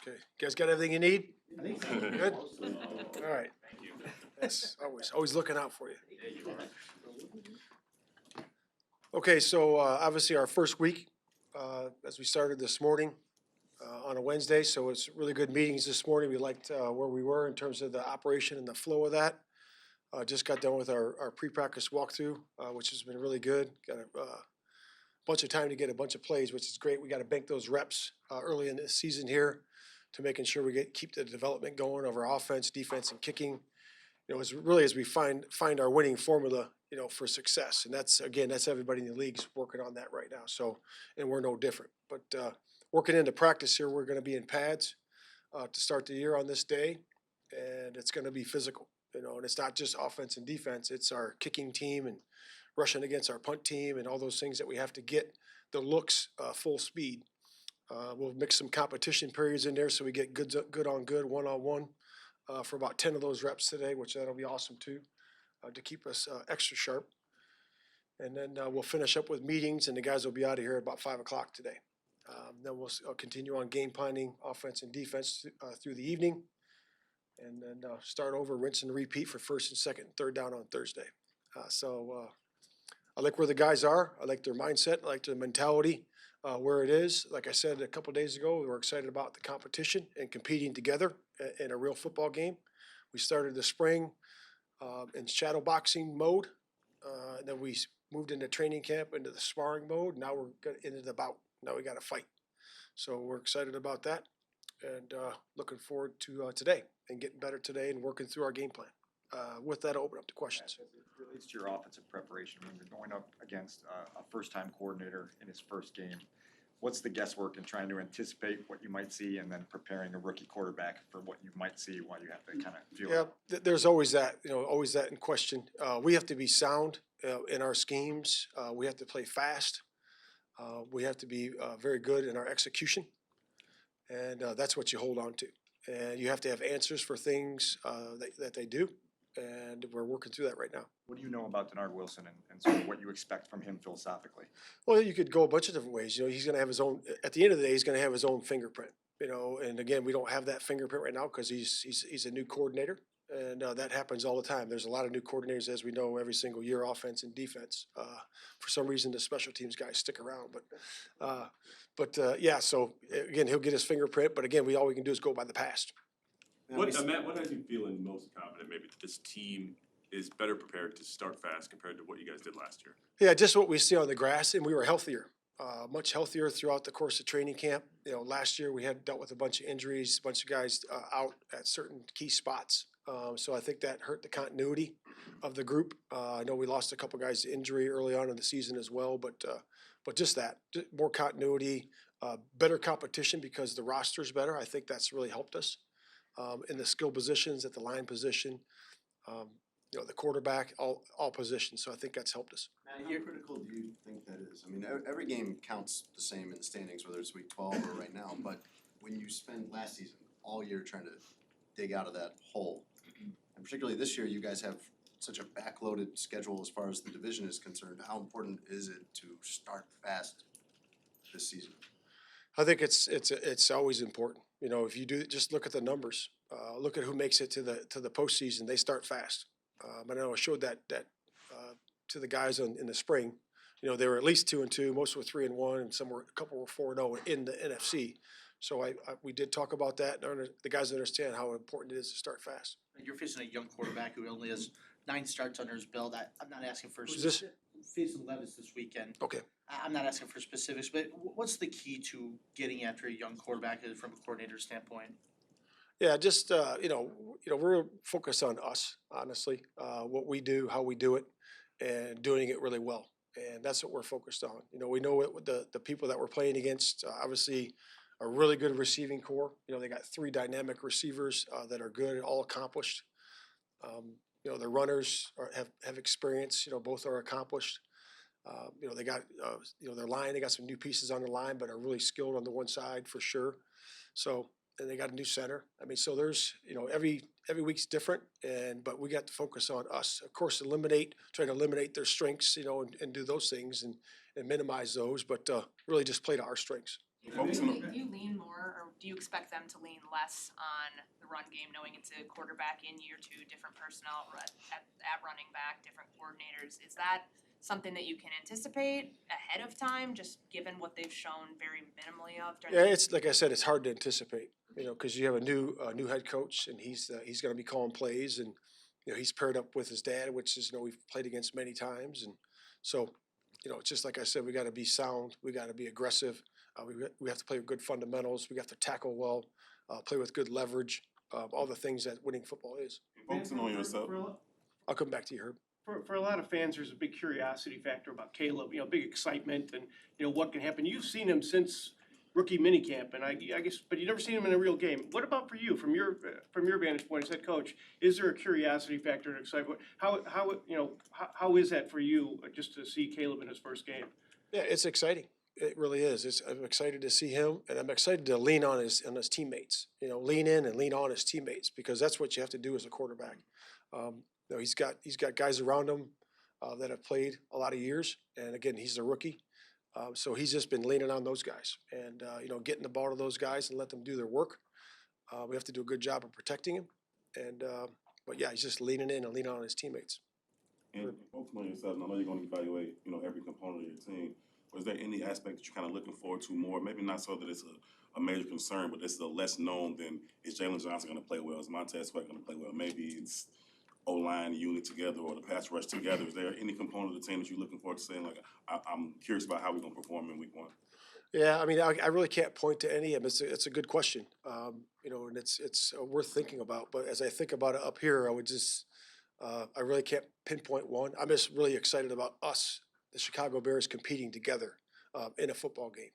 Okay, you guys got everything you need? I think so. Good? All right. Yes, always looking out for you. Okay, so obviously our first week, as we started this morning on a Wednesday, so it's really good meetings this morning. We liked where we were in terms of the operation and the flow of that. Just got done with our pre-practice walkthrough, which has been really good. Got a bunch of time to get a bunch of plays, which is great. We got to bank those reps early in the season here to making sure we keep the development going of our offense, defense, and kicking. You know, as we find our winning formula, you know, for success. And that's everybody in the league's working on that right now. So, and we're no different. But working into practice here, we're going to be in pads to start the year on this day, and it's going to be physical. You know, and it's not just offense and defense; it's our kicking team and rushing against our punt team and all those things that we have to get the looks full speed. We'll mix some competition periods in there so we get good on good, one-on-one for about 10 of those reps today, which that'll be awesome too, to keep us extra sharp. And then we'll finish up with meetings, and the guys will be out of here at about 5 o'clock today. Then we'll continue on game planning, offense and defense through the evening, and then start over, rinse and repeat for first and second and third down on Thursday. I like where the guys are. I like their mindset. I like their mentality, where it is. Like I said a couple days ago, we were excited about the competition and competing together in a real football game. We started the spring in shadow boxing mode. And then we moved into training camp into the sparring mode. Now we're into the bout. Now we got to fight. So we're excited about that and looking forward to today and getting better today and working through our game plan. With that, I'll open up to questions. As it relates to your offensive preparation, when you're going up against a first-time coordinator in his first game, what's the guesswork in trying to anticipate what you might see and then preparing a rookie quarterback for what you might see while you have to kind of feel it? Yeah, there's always that, always that in question. We have to be sound in our schemes. We have to play fast. We have to be very good in our execution, and that's what you hold on to. And you have to have answers for things that they do. And we're working through that right now. What do you know about Denard Wilson and sort of what you expect from him philosophically? Well, you could go a bunch of different ways. He's going to have his own. At the end of the day, he's going to have his own fingerprint. And again, we don't have that fingerprint right now because he's a new coordinator, and that happens all the time. There's a lot of new coordinators, as we know, every single year, offense and defense. For some reason, the special teams guys stick around, but yeah. So again, he'll get his fingerprint, but again, all we can do is go by the past. Matt, what has you feeling most confident maybe that this team is better prepared to start fast compared to what you guys did last year? Yeah, just what we see on the grass, and we were healthier, much healthier throughout the course of training camp. Last year we had dealt with a bunch of injuries, a bunch of guys out at certain key spots. So I think that hurt the continuity of the group. I know we lost a couple guys to injury early on in the season as well, but just more continuity, better competition because the roster's better. I think that's really helped us. In the skill positions, at the line position, the quarterback, all positions. So I think that's helped us. Matt, how critical do you think that is? I mean, every game counts the same in the standings, whether it's week 12 or right now. But when you spend last season all year trying to dig out of that hole, and particularly this year, you guys have such a backloaded schedule as far as the division is concerned. How important is it to start fast this season? I think it's always important. If you do, just look at the numbers. Look at who makes it to the postseason. They start fast. I know I showed that to the guys in the spring. They were at least 2-2. Most were 3-1, and a couple were 4-0 in the NFC. So we did talk about that. The guys understand how important it is to start fast. You're facing a young quarterback who only has 9 starts under his belt. I'm not asking for Who's this? Facing Levis this weekend. Okay. I'm not asking for specifics, but what's the key to getting after a young quarterback from a coordinator standpoint? Yeah, just we're focused on us, honestly, what we do, how we do it, and doing it really well, and that's what we're focused on. We know what the people that we're playing against, obviously, a really good receiving core. They got 3 dynamic receivers that are good, all accomplished. The runners have experience. Both are accomplished. They got their line. They got some new pieces on the line, but are really skilled on the one side for sure. So, and they got a new center. I mean, so there's every week's different, but we got to focus on us. Of course, try to eliminate their strengths, and do those things and minimize those, but really just play to our strengths. Do you lean more or do you expect them to lean less on the run game, knowing it's a quarterback in year two, different personnel at running back, different coordinators? Is that something that you can anticipate ahead of time, just given what they've shown very minimally of during Yeah, the it's like I said, it's hard to anticipate, because you have a new head coach and he's going to be calling plays, and he's paired up with his dad, which is we've played against many times, and so it's just like I said, we got to be sound, we got to be aggressive, we have to play with good fundamentals, we have to tackle well, play with good leverage, all the things that winning football is. Focusing on yourself. I'll come back to you, Herb. For a lot of fans, there's a big curiosity factor about Caleb, big excitement and, what can happen. You've seen him since rookie minicamp, and I guess, but you've never seen him in a real game. What about for you, from your vantage point as head coach? Is there a curiosity factor and excitement? How is that for you, just to see Caleb in his first game? Yeah, it's exciting. It really is. I'm excited to see him, and I'm excited to lean on his teammates. Lean in and lean on his teammates, because that's what you have to do as a quarterback. He's got guys around him that have played a lot of years, and again, he's a rookie, so he's just been leaning on those guys, and getting the ball to those guys and let them do their work. We have to do a good job of protecting him, and but yeah, he's just leaning in and leaning on his teammates. And focusing on yourself, and I know you're going to evaluate, every component of your team. Was there any aspect that you're kind of looking forward to more? Maybe not so that it's a major concern, but this is a less known than, is Jalen Johnson going to play well? Is Montez Sweat going to play well? Maybe it's O-line unit together or the pass rush together. Is there any component of the team that you're looking forward to saying, like, I'm curious about how we're going to perform in week one? Yeah, I mean, I really can't point to any of them. It's a good question, and it's worth thinking about. But as I think about it up here, I really can't pinpoint one. I'm just really excited about us, the Chicago Bears, competing together in a football game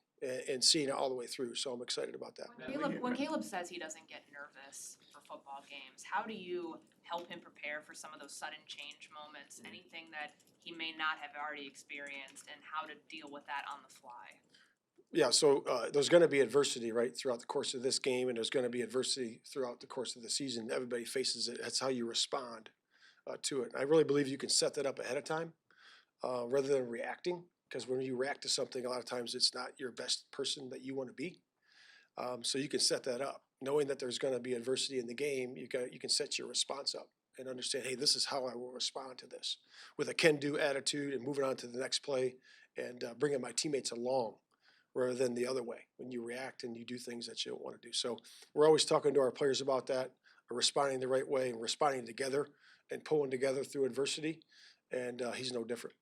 and seeing it all the way through. So I'm excited about that. When Caleb says he doesn't get nervous for football games, how do you help him prepare for some of those sudden change moments, anything that he may not have already experienced, and how to deal with that on the fly? Yeah, so there's going to be adversity, right, throughout the course of this game, and there's going to be adversity throughout the course of the season. Everybody faces it. That's how you respond to it. And I really believe you can set that up ahead of time rather than reacting, because when you react to something, a lot of times it's not your best person that you want to be. So you can set that up, knowing that there's going to be adversity in the game. You can set your response up and understand, hey, this is how I will respond to this, with a can-do attitude and moving on to the next play and bringing my teammates along, rather than the other way, when you react and you do things that you don't want to do. So we're always talking to our players about that, responding the right way and responding together and pulling together through adversity, and he's no different.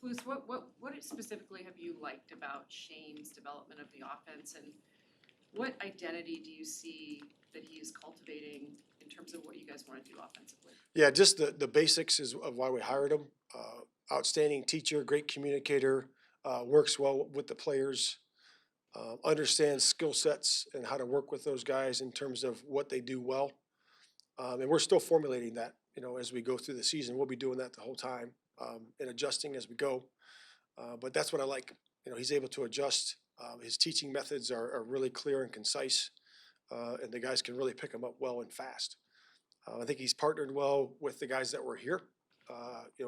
Flus, what specifically have you liked about Shane's development of the offense, and what identity do you see that he is cultivating in terms of what you guys want to do offensively? Yeah, just the basics is of why we hired him. Outstanding teacher, great communicator, works well with the players, understands skill sets and how to work with those guys in terms of what they do well. And we're still formulating that, as we go through the season. We'll be doing that the whole time and adjusting as we go. But that's what I like. He's able to adjust. His teaching methods are really clear and concise, and the guys can really pick them up well and fast. I think he's partnered well with the guys that were here.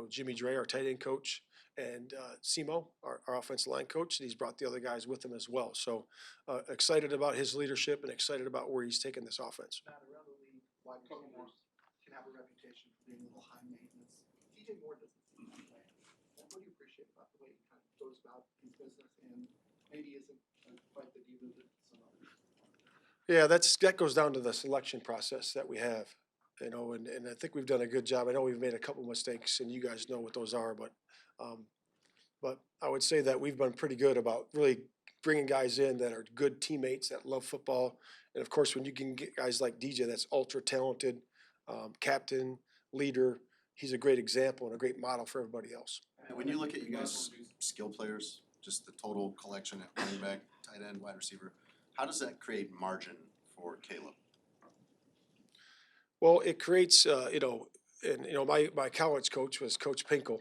Jimmy Dre, our tight end coach, and Simo, our offensive line coach, and he's brought the other guys with him as well. So excited about his leadership and excited about where he's taken this offense. Matt, around the league, wide receivers can have a reputation for being a little high maintenance. DJ Moore doesn't seem that way. What do you appreciate about the way he kind of goes about his business and maybe isn't quite the diva that some others are? Yeah, that goes down to the selection process that we have. And I think we've done a good job. I know we've made a couple mistakes, and you guys know what those are, but I would say that we've been pretty good about really bringing guys in that are good teammates that love football. And of course, when you can get guys like DJ, that's ultra talented, captain, leader, he's a great example and a great model for everybody else. And when you look at you guys' skill players, just the total collection at running back, tight end, wide receiver, how does that create margin for Caleb? Well, it creates, my college coach was Coach Pinkel.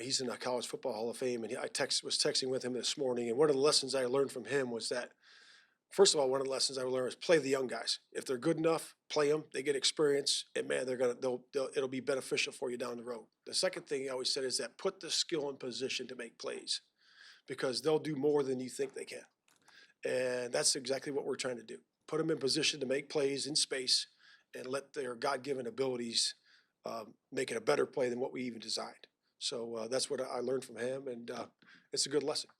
He's in the College Football Hall of Fame, and I was texting with him this morning, and one of the lessons I learned from him was that, first of all, one of the lessons I learned is play the young guys. If they're good enough, play them. They get experience, and man, it'll be beneficial for you down the road. The second thing he always said is that put the skill in position to make plays, because they'll do more than you think they can. And that's exactly what we're trying to do. Put them in position to make plays in space and let their God-given abilities make it a better play than what we even designed. So that's what I learned from him, and it's a good lesson.